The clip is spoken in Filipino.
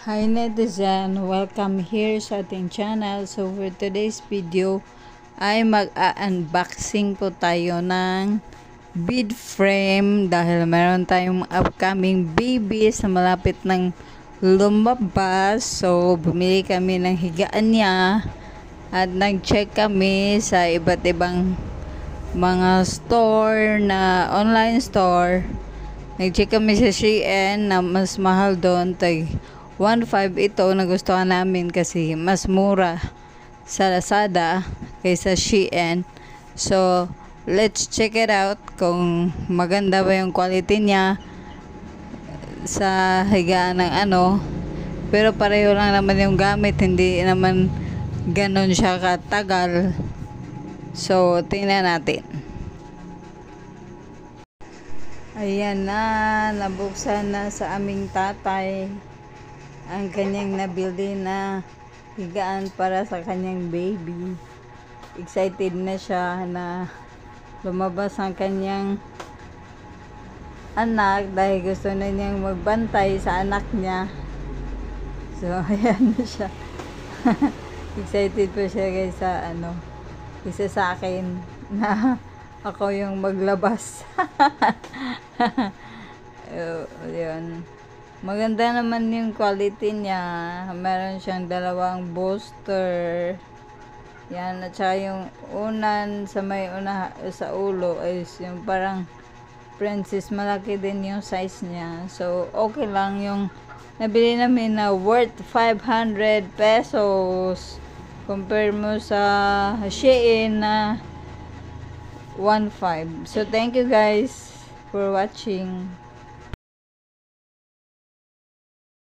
Hi netizen! Welcome here sa ating channel. So for today's video ay mag-unboxing po tayo ng bead frame dahil meron tayong upcoming babies na malapit ng lumabas. So bumili kami ng higaan niya at nag-check kami sa iba't ibang mga store na online store. Nag-check kami sa Shein na mas mahal doon, 1.5 ito nagustuhan namin kasi mas mura sa Lazada kaysa Shein. So, let's check it out kung maganda ba yung quality niya sa higaan ng ano. Pero pareho lang naman yung gamit, hindi naman ganon siya katagal. So, tingnan natin. Ayan na, nabuksan na sa aming tatay ang kanyang nabili na higaan para sa kanyang baby. Excited na siya na lumabas ang kanyang anak dahil gusto na niyang magbantay sa anak niya. So, ayan na siya. Excited po siya guys sa isa sa akin na ako yung maglabas. Yun. Maganda naman yung quality niya. Meron siyang dalawang booster. Yan. At saka yung unan sa may sa ulo is yung parang princess. Malaki din yung size niya. So, okay lang yung nabili namin na worth 500 pesos. Compare mo sa Shein na 1.5. So, thank you guys for watching.